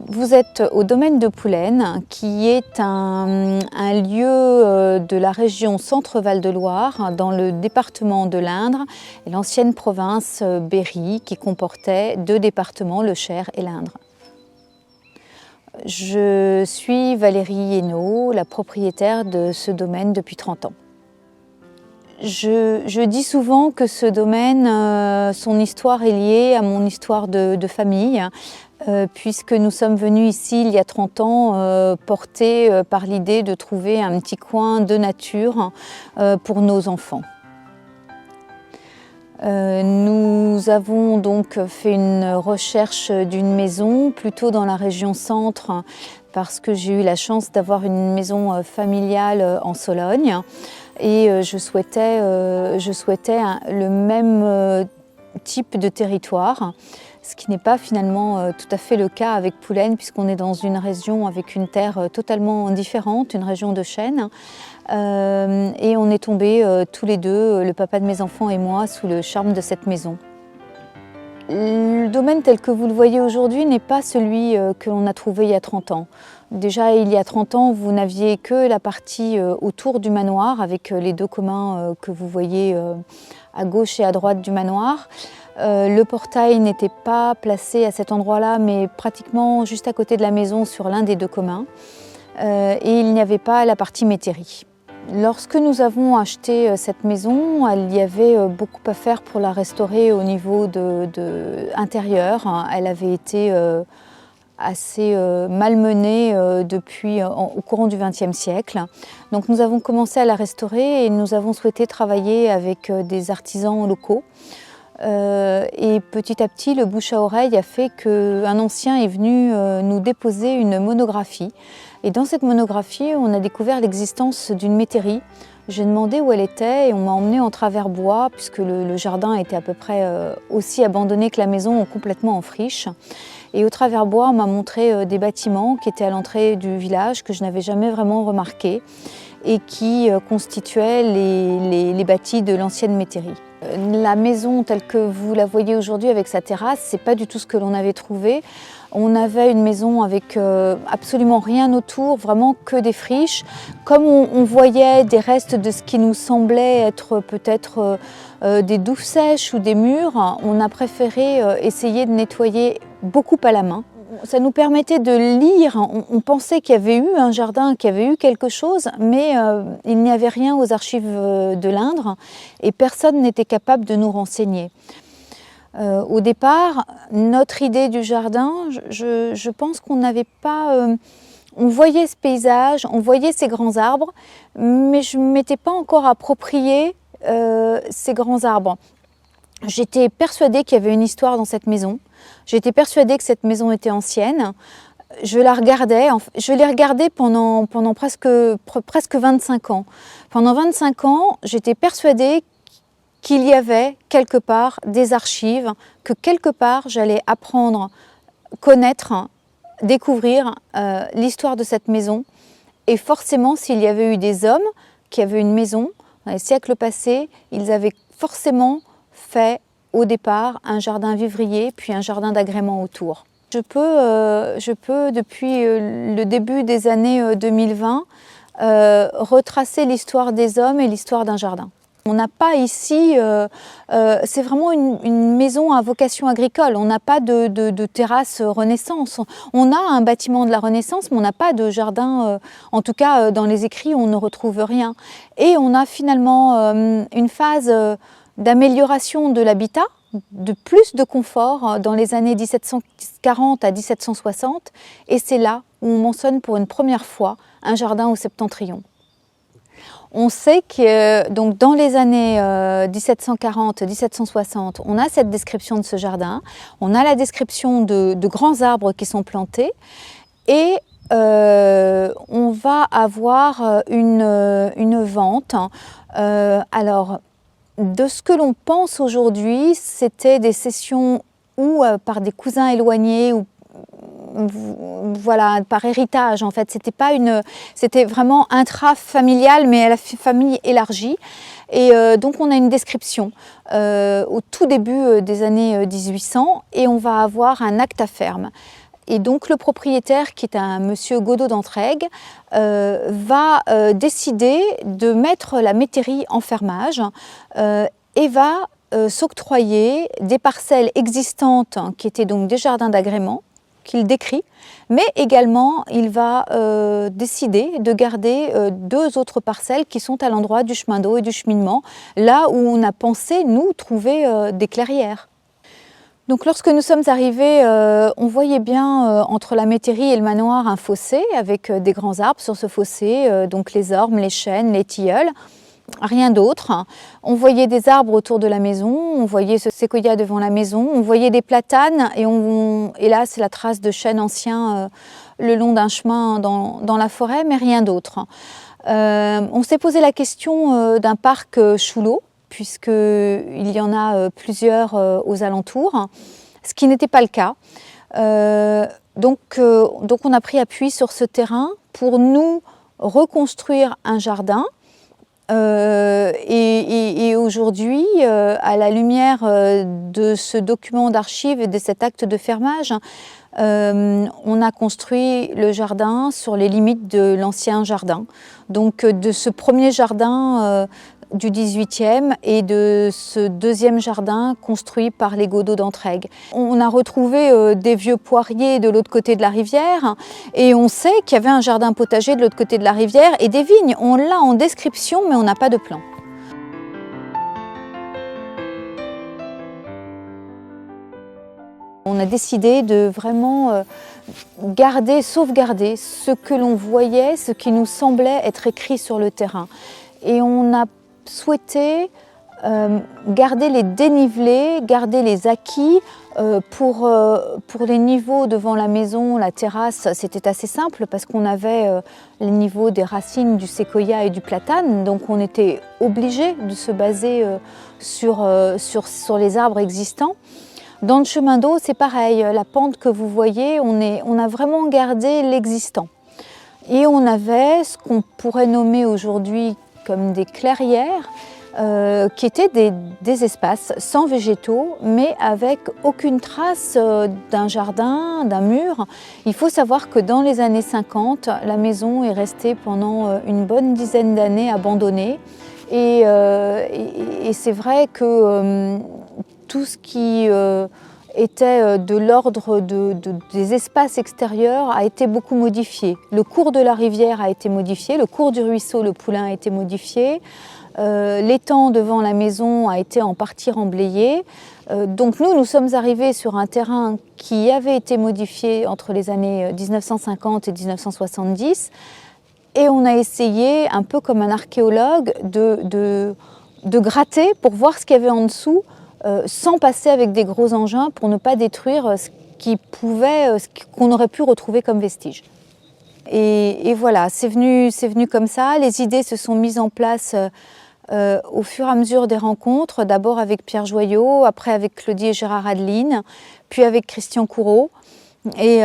Vous êtes au domaine de Poulaine, qui est un lieu de la région Centre-Val de Loire, dans le département de l'Indre, et l'ancienne province Berry, qui comportait deux départements, le Cher et l'Indre. Je suis Valérie Hénaud, la propriétaire de ce domaine depuis 30 ans. Je dis souvent que ce domaine, son histoire est liée à mon histoire de famille, puisque nous sommes venus ici il y a 30 ans portés par l'idée de trouver un petit coin de nature pour nos enfants. Nous avons donc fait une recherche d'une maison plutôt dans la région centre, parce que j'ai eu la chance d'avoir une maison familiale en Sologne. Et je souhaitais le même type de territoire, ce qui n'est pas finalement tout à fait le cas avec Poulaine, puisqu'on est dans une région avec une terre totalement différente, une région de chêne. Et on est tombés tous les deux, le papa de mes enfants et moi, sous le charme de cette maison. Le domaine tel que vous le voyez aujourd'hui n'est pas celui que l'on a trouvé il y a 30 ans. Déjà, il y a 30 ans, vous n'aviez que la partie autour du manoir, avec les deux communs que vous voyez à gauche et à droite du manoir. Le portail n'était pas placé à cet endroit-là, mais pratiquement juste à côté de la maison, sur l'un des deux communs. Et il n'y avait pas la partie métairie. Lorsque nous avons acheté cette maison, il y avait beaucoup à faire pour la restaurer au niveau intérieur. Elle avait été assez malmenée au courant du XXe siècle. Donc nous avons commencé à la restaurer et nous avons souhaité travailler avec des artisans locaux. Et petit à petit, le bouche à oreille a fait qu'un ancien est venu nous déposer une monographie. Et dans cette monographie, on a découvert l'existence d'une métairie. J'ai demandé où elle était et on m'a emmené en travers bois, puisque le jardin était à peu près aussi abandonné que la maison, complètement en friche. Et au travers bois, on m'a montré des bâtiments qui étaient à l'entrée du village, que je n'avais jamais vraiment remarqués, et qui constituaient les bâtis de l'ancienne métairie. La maison telle que vous la voyez aujourd'hui avec sa terrasse, c'est pas du tout ce que l'on avait trouvé. On avait une maison avec absolument rien autour, vraiment que des friches. Comme on voyait des restes de ce qui nous semblait être peut-être des douves sèches ou des murs, on a préféré essayer de nettoyer beaucoup à la main. Ça nous permettait de lire, on pensait qu'il y avait eu un jardin, qu'il y avait eu quelque chose, mais il n'y avait rien aux archives de l'Indre et personne n'était capable de nous renseigner. Au départ, notre idée du jardin, je pense qu'on n'avait pas... on voyait ce paysage, on voyait ces grands arbres, mais je ne m'étais pas encore approprié ces grands arbres. J'étais persuadée qu'il y avait une histoire dans cette maison. J'étais persuadée que cette maison était ancienne. Je la regardais, je l'ai regardée pendant presque 25 ans. Pendant 25 ans, j'étais persuadée qu'il y avait quelque part des archives, que quelque part j'allais apprendre, connaître, découvrir l'histoire de cette maison. Et forcément, s'il y avait eu des hommes qui avaient une maison, dans les siècles passés, ils avaient forcément fait au départ un jardin vivrier, puis un jardin d'agrément autour. Je peux depuis le début des années 2020, retracer l'histoire des hommes et l'histoire d'un jardin. On n'a pas ici, c'est vraiment une maison à vocation agricole, on n'a pas de terrasse Renaissance. On a un bâtiment de la Renaissance, mais on n'a pas de jardin, en tout cas dans les écrits on ne retrouve rien. Et on a finalement une phase d'amélioration de l'habitat, de plus de confort dans les années 1740 à 1760, et c'est là où on mentionne pour une première fois un jardin au septentrion. On sait que donc dans les années 1740-1760, on a cette description de ce jardin, on a la description de grands arbres qui sont plantés, et on va avoir une vente. Alors, de ce que l'on pense aujourd'hui, c'était des cessions ou par des cousins éloignés ou voilà, par héritage en fait. C'était vraiment intrafamilial, mais à la famille élargie. Et donc on a une description au tout début des années 1800 et on va avoir un acte à ferme. Et donc le propriétaire, qui est un monsieur Godot d'Entraigues, va décider de mettre la métairie en fermage et va s'octroyer des parcelles existantes qui étaient donc des jardins d'agrément qu'il décrit, mais également il va décider de garder deux autres parcelles qui sont à l'endroit du chemin d'eau et du cheminement, là où on a pensé, nous, trouver des clairières. Donc lorsque nous sommes arrivés, on voyait bien entre la métairie et le manoir un fossé avec des grands arbres sur ce fossé, donc les ormes, les chênes, les tilleuls. Rien d'autre. On voyait des arbres autour de la maison, on voyait ce séquoia devant la maison, on voyait des platanes et là c'est la trace de chênes anciens le long d'un chemin dans la forêt, mais rien d'autre. On s'est posé la question d'un parc sous l'eau, puisqu'il y en a plusieurs aux alentours, ce qui n'était pas le cas. Donc on a pris appui sur ce terrain pour nous reconstruire un jardin. Et aujourd'hui, à la lumière de ce document d'archives et de cet acte de fermage, on a construit le jardin sur les limites de l'ancien jardin. Donc de ce premier jardin du 18e et de ce deuxième jardin construit par les Godot d'Entraigues. On a retrouvé des vieux poiriers de l'autre côté de la rivière et on sait qu'il y avait un jardin potager de l'autre côté de la rivière et des vignes. On l'a en description mais on n'a pas de plan. On a décidé de vraiment sauvegarder ce que l'on voyait, ce qui nous semblait être écrit sur le terrain. Et on a souhaité garder les dénivelés, garder les acquis. Pour les niveaux devant la maison, la terrasse, c'était assez simple parce qu'on avait les niveaux des racines du séquoia et du platane, donc on était obligé de se baser sur les arbres existants. Dans le chemin d'eau, c'est pareil, la pente que vous voyez, on a vraiment gardé l'existant. Et on avait ce qu'on pourrait nommer aujourd'hui comme des clairières, qui étaient des espaces sans végétaux, mais avec aucune trace d'un jardin, d'un mur. Il faut savoir que dans les années 50, la maison est restée pendant une bonne dizaine d'années abandonnée. Et c'est vrai que tout ce qui était de l'ordre des espaces extérieurs a été beaucoup modifié. Le cours de la rivière a été modifié, le cours du ruisseau, le Poulain, a été modifié. L'étang devant la maison a été en partie remblayé. Donc nous sommes arrivés sur un terrain qui avait été modifié entre les années 1950 et 1970 et on a essayé, un peu comme un archéologue, de gratter pour voir ce qu'il y avait en dessous sans passer avec des gros engins pour ne pas détruire ce qu'on aurait pu retrouver comme vestige. Et voilà, c'est venu comme ça. Les idées se sont mises en place au fur et à mesure des rencontres, d'abord avec Pierre Joyot, après avec Claudie et Gérard Adeline, puis avec Christian Coureau. Et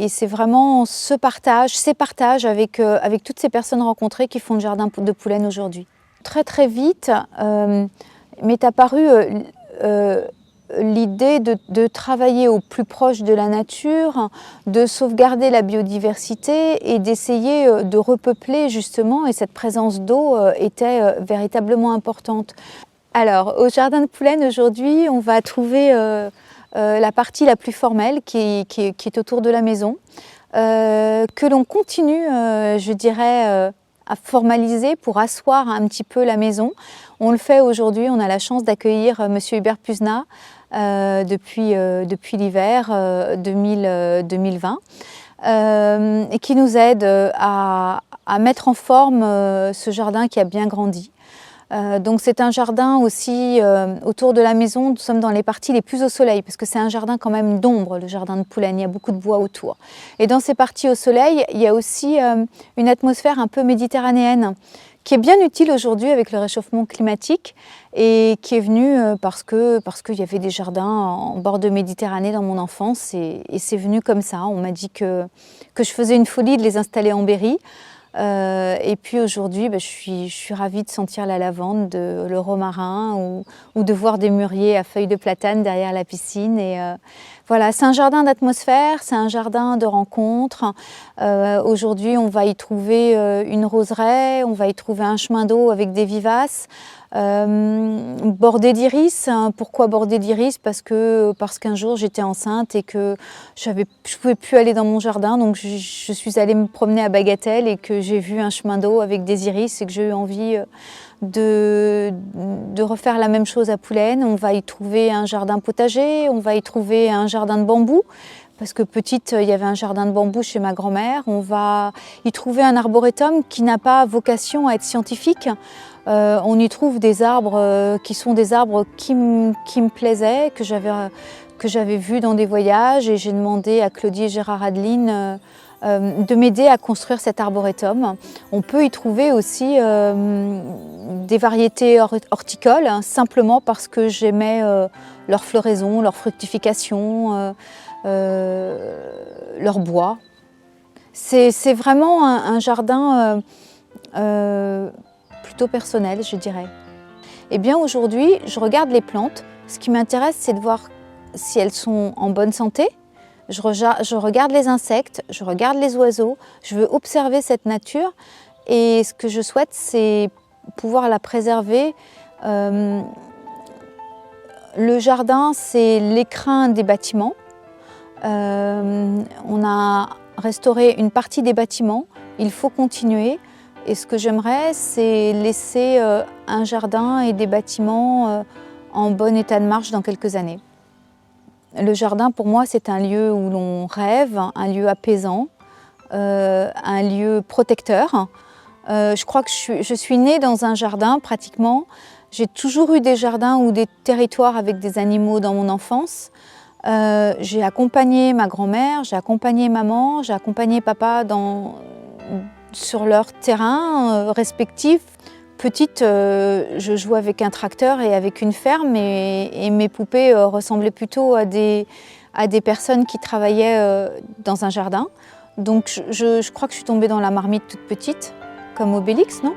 c'est vraiment ces partages avec toutes ces personnes rencontrées qui font le jardin de Poulaine aujourd'hui. Très très vite m'est apparue l'idée de travailler au plus proche de la nature, de sauvegarder la biodiversité et d'essayer de repeupler justement, et cette présence d'eau était véritablement importante. Alors au jardin de Poulaine aujourd'hui, on va trouver la partie la plus formelle qui est autour de la maison, que l'on continue, je dirais, à formaliser pour asseoir un petit peu la maison. On le fait aujourd'hui, on a la chance d'accueillir M. Hubert Puzna depuis l'hiver 2020 et qui nous aide à mettre en forme ce jardin qui a bien grandi. Donc c'est un jardin aussi autour de la maison, nous sommes dans les parties les plus au soleil parce que c'est un jardin quand même d'ombre, le jardin de Poulaine, il y a beaucoup de bois autour. Et dans ces parties au soleil, il y a aussi une atmosphère un peu méditerranéenne qui est bien utile aujourd'hui avec le réchauffement climatique et qui est venue parce qu'il y avait des jardins en bord de Méditerranée dans mon enfance et c'est venu comme ça. On m'a dit que je faisais une folie de les installer en Berry. Et puis aujourd'hui, je suis ravie de sentir la lavande, le romarin ou de voir des mûriers à feuilles de platane derrière la piscine. Et voilà, c'est un jardin d'atmosphère, c'est un jardin de rencontres. Aujourd'hui, on va y trouver une roseraie, on va y trouver un chemin d'eau avec des vivaces. Bordé d'iris. Pourquoi bordé d'iris? Parce qu'un jour j'étais enceinte et que je pouvais plus aller dans mon jardin, donc je suis allée me promener à Bagatelle et que j'ai vu un chemin d'eau avec des iris et que j'ai eu envie de refaire la même chose à Poulaine. On va y trouver un jardin potager, on va y trouver un jardin de bambou. Parce que petite, il y avait un jardin de bambou chez ma grand-mère. On va y trouver un arboretum qui n'a pas vocation à être scientifique. On y trouve des arbres qui sont des arbres qui me plaisaient, que j'avais vus dans des voyages. Et j'ai demandé à Claudie et Gérard Adeline de m'aider à construire cet arboretum. On peut y trouver aussi des variétés horticoles, simplement parce que j'aimais leur floraison, leur fructification. Leur bois. C'est vraiment un jardin plutôt personnel, je dirais. Eh bien aujourd'hui, je regarde les plantes. Ce qui m'intéresse, c'est de voir si elles sont en bonne santé. Je regarde les insectes, je regarde les oiseaux. Je veux observer cette nature et ce que je souhaite, c'est pouvoir la préserver. Le jardin, c'est l'écrin des bâtiments. On a restauré une partie des bâtiments, il faut continuer et ce que j'aimerais, c'est laisser un jardin et des bâtiments en bon état de marche dans quelques années. Le jardin pour moi c'est un lieu où l'on rêve, un lieu apaisant, un lieu protecteur. Je crois que je suis née dans un jardin pratiquement. J'ai toujours eu des jardins ou des territoires avec des animaux dans mon enfance. J'ai accompagné ma grand-mère, j'ai accompagné maman, j'ai accompagné papa sur leur terrain respectif. Petite, je jouais avec un tracteur et avec une ferme et mes poupées ressemblaient plutôt à des personnes qui travaillaient dans un jardin. Donc je crois que je suis tombée dans la marmite toute petite, comme Obélix, non ?